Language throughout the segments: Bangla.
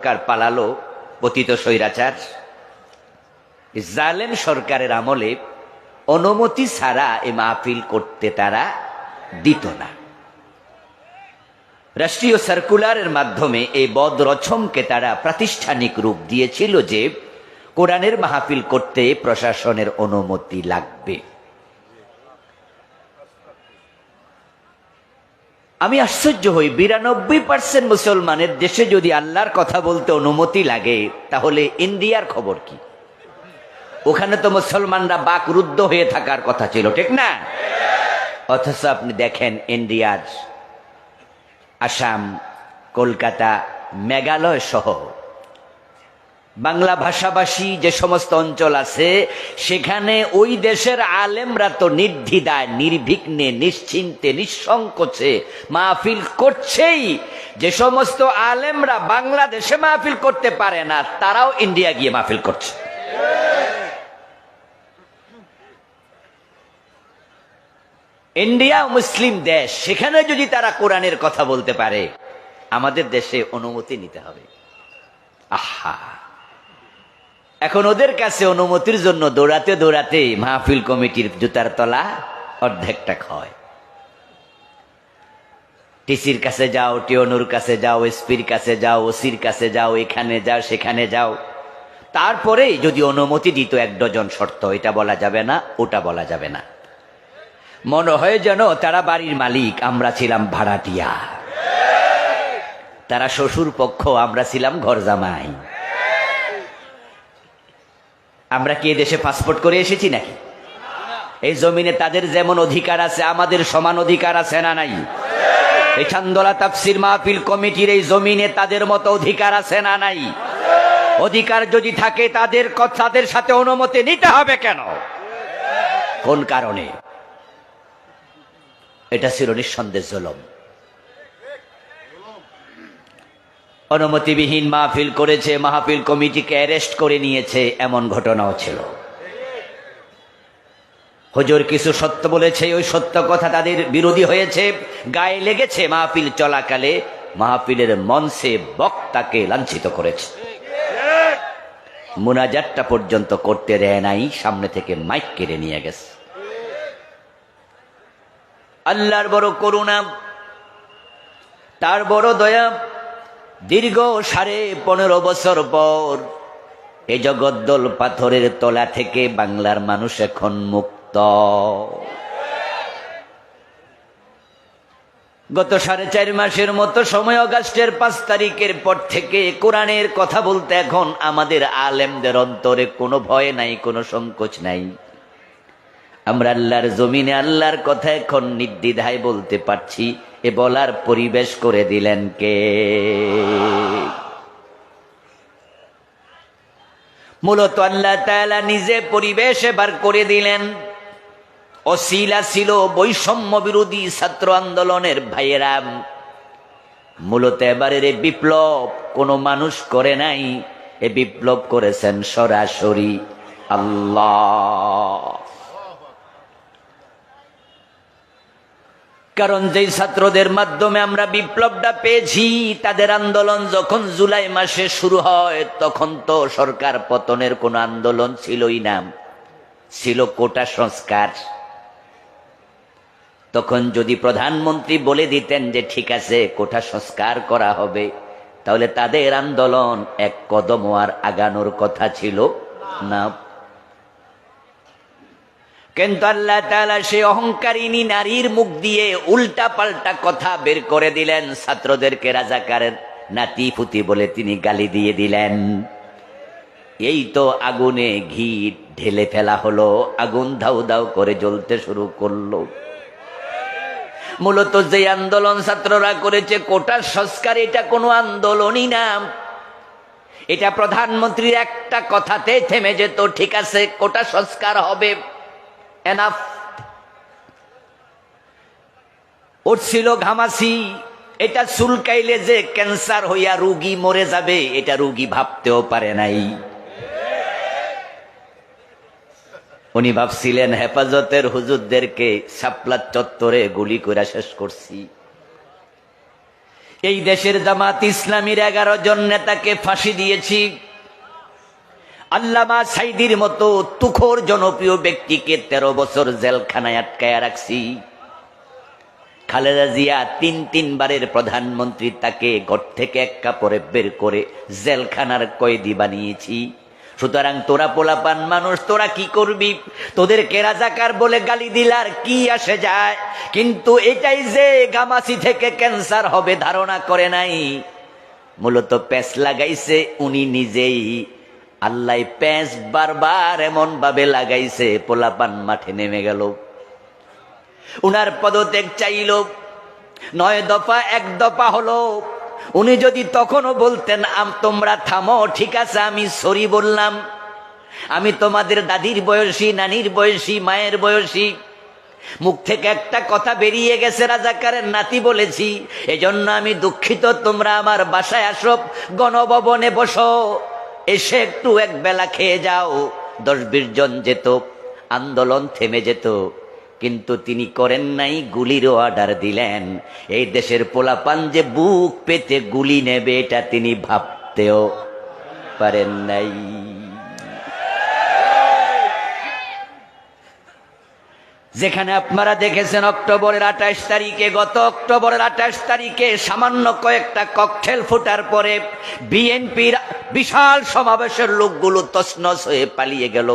সরকার পালালো, পতিত স্বৈরাচার। জালেম সরকারের আমলে অনুমতি ছাড়া এই মাহফিল করতে তারা দিত না। রাষ্ট্রীয় সার্কুলারের মাধ্যমে এই বদরচমকে তারা প্রাতিষ্ঠানিক রূপ দিয়েছিল যে কোরআনের মাহফিল করতে প্রশাসনের অনুমতি লাগবে। আমি আশ্চর্য হই, 92% মুসলমানের দেশে যদি আল্লাহর কথা বলতে অনুমতি লাগে, তাহলে ইন্ডিয়ার খবর কি? ওখানে তো মুসলমানরা বাকরুদ্ধ হয়ে থাকার কথা ছিল, ঠিক না? অথচ আপনি দেখেন ইন্ডিয়ার আসাম, কলকাতা, মেঘালয় সহ বাংলা ভাষাভাষী যে সমস্ত অঞ্চল আছে, সেখানে ওই দেশের আলেমরা তো নির্দ্বিধায়, নির্বিঘ্নে, নিশ্চিন্তে, নিঃসংকোচে মাহফিল করছেই। যে সমস্ত আলেমরা বাংলাদেশে মাহফিল করতে পারে না, তারাও ইন্ডিয়া গিয়ে মাহফিল করছে। ইন্ডিয়া মুসলিম দেশ, সেখানে যদি তারা কোরআনের কথা বলতে পারে, আমাদের দেশে অনুমতি নিতে হবে। আহা, এখন ওদের কাছে অনুমতির জন্য দৌড়াতে দৌড়াতে মাহফিল কমিটির জুতার তলা অর্ধেকটা ক্ষয়। টিসির কাছে যাও, টিওনুর কাছে যাও, এসপির কাছে যাও, ওসির কাছে যাও, এখানে যাও, সেখানে যাও, তারপরে যদি অনুমতি দিত 1 ডজন শর্ত, এটা বলা যাবে না, ওটা বলা যাবে না। মনে হয় যেন তারা বাড়ির মালিক, আমরা ছিলাম ভাড়াটিয়া। তারা শ্বশুর পক্ষ, আমরা ছিলাম ঘর জামাই। আমরা কি দেশে পাসপোর্ট করে এসেছি নাকি? এই জমিনে তাদের যেমন অধিকার আছে, আমাদের সমান অধিকার আছে না নাই? এই চান্দোলা তাফসির মাহফিল কমিটির এই জমিনে তাদের মতো অধিকার আছে না নাই? অধিকার যদি থাকে, তাদের সাথে অনুমতি নিতে হবে কেন? কোন কারণে? এটা ছিল নিঃসন্দেহ জুলুম। অনুমতিবিহীন মাহফিল করেছে, মাহফিল কমিটিকে অ্যারেস্ট করে নিয়েছে, এমন ঘটনাও ছিল। হুজুর কিছু সত্য বলেছে, ওই সত্য কথা তাদের বিরোধী হয়েছে, গায়ে লেগেছে। মাহফিল চলাকালে মাহফিলের মঞ্চে বক্তাকে লাঞ্ছিত করেছে, মুনাজাতটা পর্যন্ত করতে দেয় নাই, সামনে থেকে মাইক কেড়ে নিয়ে গেছে। আল্লাহর বড় করুণা, তার বড় দয়া। দীর্ঘ 15.5 বছর পর এই জগদ্দল পাথরের তলা থেকে বাংলার মানুষ এখন মুক্ত। গত 4.5 মাসের মতো সময়, আগস্টের 5 তারিখের পর থেকে কোরআনের কথা বলতে এখন আমাদের আলেমদের অন্তরে কোনো ভয় নাই, কোনো সংকোচ নাই। আমরা আল্লাহর জমিনে আল্লাহর কথা এখন নির্দ্বিধায় বলতে পারছি। এ বলার পরিবেশ করে দিলেন কে? মূলত আল্লাহ তাআলা নিজে পরিবেশ এবার করে দিলেন। অসিলা ছিল বৈষম্য বিরোধী ছাত্র আন্দোলনের ভাইয়েরা। মূলত এবারের এই বিপ্লব কোনো মানুষ করে নাই, এ বিপ্লব করেছেন সরাসরি আল্লাহ। কারণ যেই ছাত্রদের মাধ্যমে আমরা বিপ্লবটা পেয়েছি, তাদের আন্দোলন যখন জুলাই মাসে শুরু হয়, তখন তো সরকার পতনের কোন আন্দোলন ছিলই না, ছিল কোটা সংস্কার। তখন যদি প্রধানমন্ত্রী বলে দিতেন যে ঠিক আছে কোটা সংস্কার করা হবে, তাহলে তাদের আন্দোলন 1 কদম আর আগানোর কথা ছিল না। কিন্তু আল্লাহ তাআলা সেই অহংকারিনী নারীর মুখ দিয়ে উল্টা পাল্টা কথা বের করে দিলেন। ছাত্রদেরকে রাজাকারের নাতি পুতি বলে তিনি গালি দিয়ে দিলেন। এই তো আগুনে ঘি ঢেলে ফেলা হলো, আগুন ধাউ ধাউ করে জ্বলতে শুরু করলো। মূলত যে আন্দোলন ছাত্ররা করেছে কোটা সংস্কার, এটা কোনো আন্দোলনই না। এটা প্রধানমন্ত্রীর একটা কথাতে থেমে যেত, ঠিক আছে কোটা সংস্কার হবে, এনাফ। উঠছিল ঘামাসি, এটা চুলকাইলে যে ক্যান্সার হইয়া রোগী মরে যাবে, এটা রোগী ভাবতেও পারে নাই। উনি ভাবছিলেন হেফাজতের হুজুরদেরকে শাপলা চত্বরে গুলি করে শেষ করছি। এই দেশের জামাত ইসলামীর 11 জন নেতাকে ফাঁসি দিয়েছি। আল্লামা সাইদির মতো তুখোর জনপ্রিয় ব্যক্তিকে 13 বছর জেলখানায় আটকায় রাখছি। খালেদা জিয়া 3 বারের প্রধানমন্ত্রী, তাকে ঘর থেকে এক কাপড়ে বের করে জেলখানার কয়েদি বানিয়েছি। সুতরাং তোরা পোলাপান মানুষ, তোরা কি করবি? তোদেরকে রাজাকার বলে গালি দিলার কি আসে যায়? কিন্তু এটাই যে গামাসি থেকে ক্যান্সার হবে ধারণা করে নাই। মূলত প্যাঁচ লাগাইছে উনি নিজেই। আল্লাহ প্যাঁচ বারবার এমন ভাবে লাগাইছে, পোলাপান মাঠে নেমে গেল। উনার পদত্যাগ চাইল, 9 দফা 1 দফা হলো। উনি যদি তখনও বলতেন তোমরা থামো, ঠিক আছে আমি সরি বললাম, আমি তোমাদের দাদির বয়সী, নানির বয়সী, মায়ের বয়সী, মুখ থেকে একটা কথা বেরিয়ে গেছে, রাজাকারের নাতি বলেছি, এজন্য আমি দুঃখিত, তোমরা আমার বাসায় আসো, গণভবনে বসো, এসে একটু এক বেলা খেয়ে যাও। 10-20 জন যেত, আন্দোলন থেমে যেত। কিন্তু তিনি করেন নাই, গুলির অর্ডার দিলেন। এই দেশের পোলাপান যে বুক পেতে গুলি নেবে এটা তিনি ভাবতেও পারেন নাই। যেখানে আপনারা দেখেছেন অক্টোবরের 28 তারিখে, গত অক্টোবরের 28 তারিখে সামান্য কয়েকটা ককটেল ফোটার পরে বিএনপির বিশাল সমাবেশের লোকগুলো তছনছ হয়ে পালিয়ে গেল।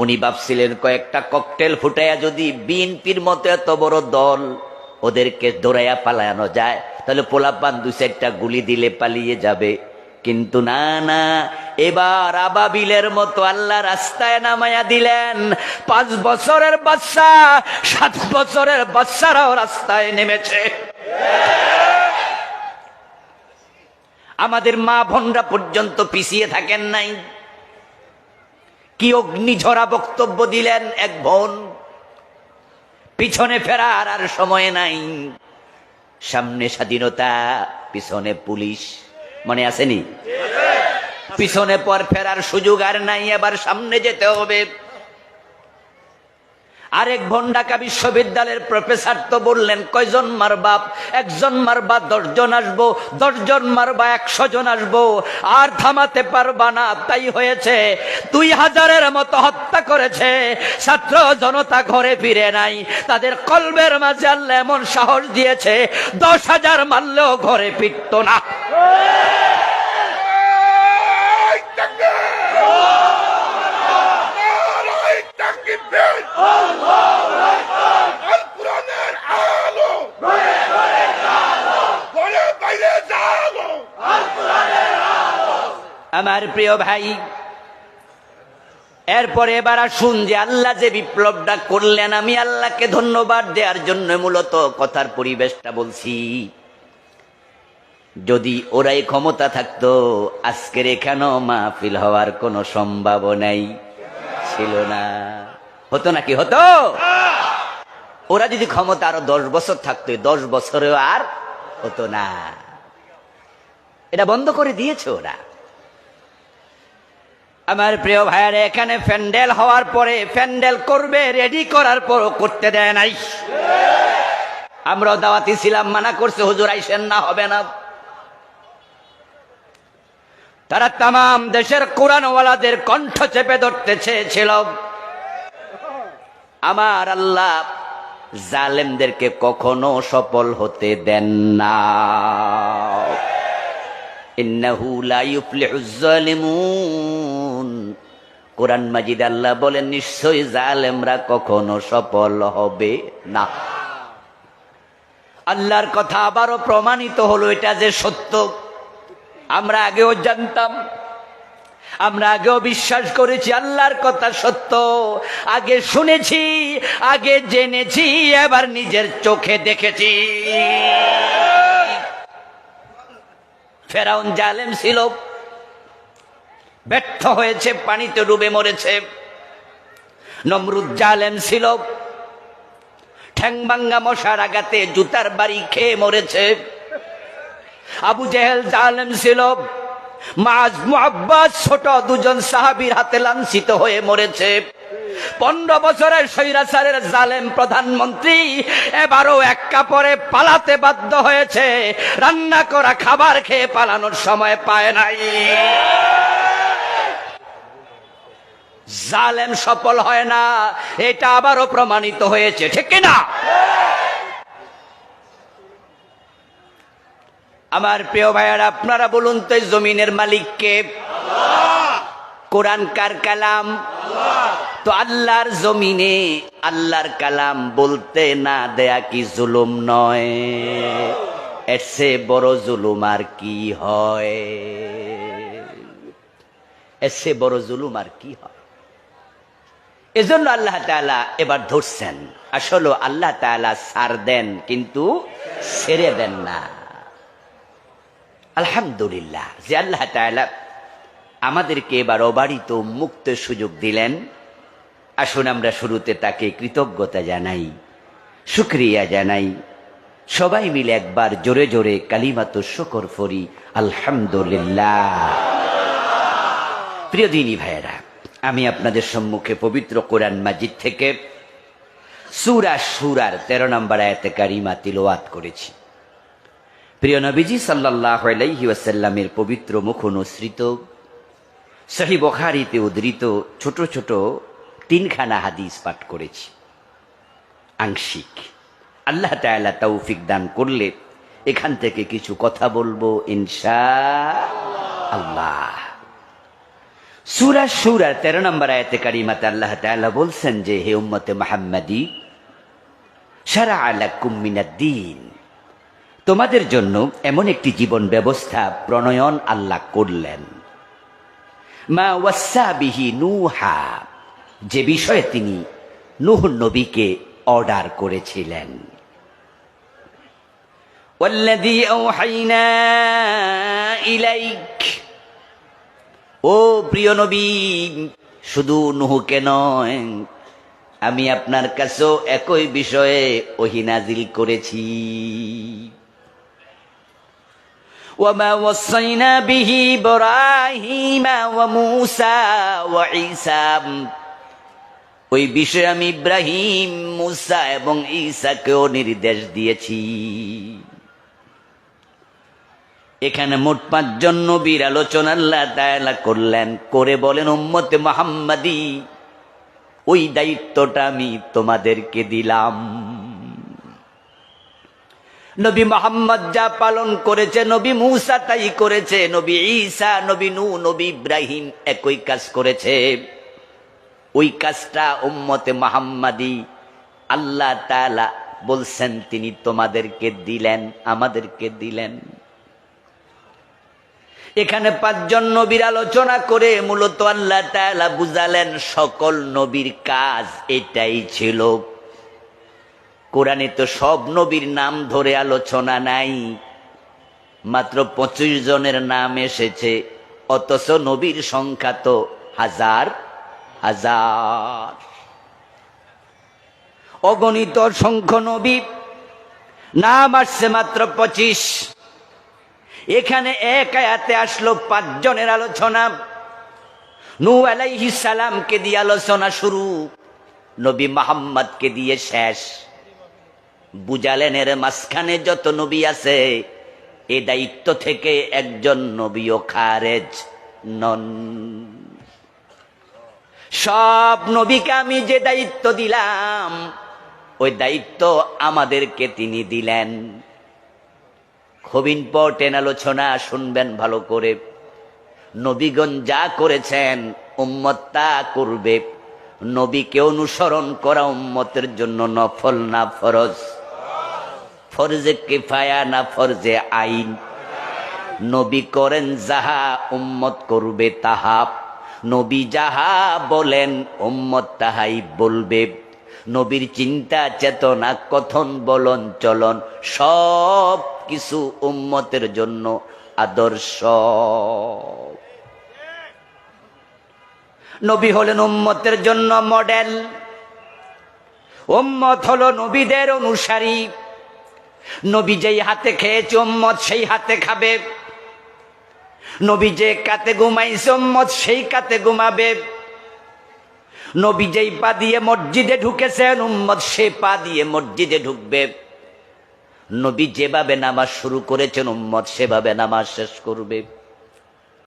উনি ভাবছিলেন কয়েকটা ককটেল ফুটাইয়া যদি বিএনপির মতো এত বড় দল ওদেরকে দৌড়াইয়া পালানো যায়, তাহলে পোলাপান 2-4টা গুলি দিলে পালিয়ে যাবে। কিন্তু না না, এবার আবাবিলের মতো আল্লাহ রাস্তায় নামাইয়া দিলেন। 5 বছরের বাচ্চা, 7 বছরের বাচ্চারাও রাস্তায় নেমেছে। আমাদের মা বোনরা পর্যন্ত পিছিয়ে থাকেন নাই। কি অগ্নিঝরা বক্তব্য দিলেন এক বোন। পিছনে ফেরার আর সময় নাই। সামনে স্বাধীনতা, পিছনে পুলিশ, মনে আসেনি? পিছনে পর ফেরার সুযোগ আর নাই, এবার সামনে যেতে হবে। আরেক বোন ঢাকা বিশ্ববিদ্যালয়ের প্রফেসর তো বললেন, কয়জন মারবা? 1 জন মারবা 10 জন আসবো, 10 জন মারবা 100 জন আসবো, আর থামাতে পারবা না। তাই হয়েছে, 2000-এর মতো হত্যা করেছে। ছাত্র জনতা ঘরে ফিরে নাই। তাদের কলবের মাঝে আল্লাহ এমন সাহস দিয়েছে, 10,000 মারলেও ঘরে ফিরত না। আমার প্রিয় ভাই, এরপরে এবার আসুন যে আল্লাহ যে বিপ্লবটা করলেন, আমি আল্লাহকে ধন্যবাদ দেওয়ার জন্য মূলত কথার পরিবেশটা বলছি। যদি ওরাই ক্ষমতা থাকতো, আজকের এখানেও মাহফিল হওয়ার কোনো সম্ভাবনাই ছিল না। হতো নাকি? হতো। ওরা যদি ক্ষমতা আরো 10 বছর থাকতো, 10 বছরেও আর হতো না। এটা বন্ধ করে দিয়েছে ওরা। আমার প্রিয় ভাইয়ারা, এখানে প্যান্ডেল হওয়ার পরে প্যান্ডেল করবে, রেডি করার পরও করতে দেয় নাই। আমরাও দাওয়াতি ছিলাম, মানা করছে, হুজুর আইসেন না, হবে না। তারা তামাম দেশের কোরআনওয়ালাদের কণ্ঠ চেপে ধরতে চেয়েছিল। আমার আল্লাহ জালেমদেরকে কখনো সফল হতে দেন না। ইন্নাহু লা ইউফলিহুজ জালিমুন। কোরআন মাজিদ আল্লাহ বলেন, নিশ্চয়ই জালেমরা কখনো সফল হবে না। আল্লাহর কথা আবারও প্রমাণিত হলো, এটা যে সত্য আমরা আগেও জানতাম, আমরা আগেও বিশ্বাস করেছি। আল্লাহর কথা সত্য, আগে শুনেছি, আগে জেনেছি, এবার নিজের চোখে দেখেছি। ফেরাউন জালেম ছিল, ব্যর্থ হয়েছে, পানিতে ডুবে মরেছে। নমরুদ জালেম ছিল, ঠ্যাং ভাঙ্গা মশার আঘাতে জুতার বাড়ি খেয়ে মরেছে। আবু জেহেল জালেম ছিল, মাআজ মুআব্বাদ ছোট 2 জন সাহাবীর হাতে লাঞ্ছিত হয়ে মরেছে। 15 বছরের স্বৈরাচারের জালেম প্রধানমন্ত্রী এবারও এক কাপড়ে পালাতে বাধ্য হয়েছে, রান্না করা খাবার খেয়ে পালানোর সময় পায় নাই। জালেম সফল হয় না, এটা আবারও প্রমাণিত হয়েছে, ঠিক কিনা? আমার প্রিয় ভাইয়ারা, আপনারা বলুন তো এই জমিনের মালিক কে? কোরআন কার কালাম? তো আল্লাহর জমিনে আল্লাহর কালাম বলতে না দেয়া কি জুলুম নয়? এর চেয়ে বড় জুলুম আর কি হয়? এর চেয়ে বড় জুলুম আর কি হয়? এজন্য আল্লাহ তাআলা এবার ধরছেন। আসলে আল্লাহ তাআলা ছাড় দেন কিন্তু ছেড়ে দেন না। আলহামদুলিল্লাহ যে আল্লাহ তাআলা আমাদেরকে এবার অবারিত মুক্ত সুযোগ দিলেন। আসুন আমরা শুরুতে তাকে কৃতজ্ঞতা জানাই, শুকরিয়া জানাই। সবাই মিলে একবার জোরে জোরে কালিমাতুশ শুকর পড়ি, আলহামদুলিল্লাহ। প্রিয় দিনী ভাইয়েরা, আমি আপনাদের সম্মুখে পবিত্র কোরআন মাজিদ থেকে সূরা শুরার 13 নম্বর আয়াতে কারিমা তিলাওয়াত করেছি। প্রিয় নবীজি সাল্লাল্লাহু আলাইহি ওয়াসাল্লামের পবিত্র মুখ অনুসৃত সহিহ বুখারীতে উদ্ধৃত ছোট ছোট 3খানা হাদিস পাঠ করেছি। আংশিক আল্লাহ তাআলা তৌফিক দান করলে এখান থেকে কিছু কথা বলবো ইনশাআল্লাহ। সূরা শুরার 13 নম্বর আয়াতে কারিমাতে আল্লাহ তাআলা বলছেন যে, হে উম্মতে মুহাম্মাদি, শারা'a লাকুম মিনাদ-দীন, তোমাদের জন্য এমন একটি জীবন ব্যবস্থা প্রণয়ন আল্লাহ করলেন। মা ওয়াসা বিহি নূহা, যে বিষয়ে তিনি নূহ নবীকে অর্ডার করেছিলেন। ওয়াল্লাযী আওহাইনা ইলাইক, ও প্রিয় নবী, শুধু নূহকে নয়, আমি আপনার কাছেও একই বিষয়ে ওহী নাজিল করেছি। وما وصينا به إبراهيم وموسى وعيسى, ওই বিষয়ে আমি ইব্রাহিম, মুসা এবং ঈসাকেও নির্দেশ দিয়েছি। এখানে মোট 5 জন নবীর আলোচনা আল্লাহ তাআলা করলেন, করে বলেন, উম্মতে মুহাম্মাদি, ওই দায়িত্বটা আমি তোমাদেরকে দিলাম। নবী মুহাম্মদ যা পালন করেছে, নবী মুসা তাই করেছে, নবী ঈসা, নবী নূহ, নবী ইব্রাহিম একই কাজ করেছে। ওই কাজটা উম্মতে মুহাম্মাদি আল্লাহ তাআলা বলছেন তিনি তোমাদেরকে দিলেন, আমাদেরকে দিলেন। এখানে 5 জন নবীর আলোচনা করে মূলত আল্লাহ তাআলা বুঝালেন সকল নবীর কাজ এটাই ছিল। কোরআনে তো সব নবীর নাম ধরে আলোচনা নাই, মাত্র 25 জনের নাম এসেছে, অথচ নবীর সংখ্যা তো হাজার হাজার, অগণিত অসংখ্য নবী, নাম আসছে মাত্র 25। এখানে এক আয়াতে আসলো 5 জনের আলোচনা। নূহ আলাইহিস সালামকে দিয়ে আলোচনা শুরু, নবী মুহাম্মদকে দিয়ে শেষ। বুঝালেন এর মাঝখানে যত নবী আছে এ দায়িত্ব থেকে একজন নবীও খারেজ নন। সব নবীকে আমি যে দায়িত্ব দিলাম ওই দায়িত্ব আমাদেরকে তিনি দিলেন। খুব ইম্পর্টেন্ট আলোচনা, শুনবেন ভালো করে। নবীগণ যা করেছেন উম্মত তা করবে। নবীকে অনুসরণ করা উম্মতের জন্য নফল না ফরজ? ফরজে কিফায়া না ফরজে আইন? নবী করেন যাহা উম্মত করবে তাহা। নবী যাহা বলেন উম্মত তাহাই বলবে। নবীর চিন্তা চেতনা কথন বলন চলন সব কিছু উম্মতের জন্য আদর্শ। নবী হলেন উম্মতের জন্য মডেল। উম্মত হলো নবীদের অনুসারী। নবী যেই হাতে খেয়েছে উম্মত সেই হাতে খাবে। নবী যে কাতে ঘুমাইছে উম্মত সেই কাতে ঘুমাবে। নবী যেই পা দিয়ে মসজিদে ঢুকেছেন, উম্মত সে পা দিয়ে মসজিদে ঢুকবে। নবী যেভাবে নামাজ শুরু করেছেন, উম্মত সেভাবে নামাজ শেষ করবে।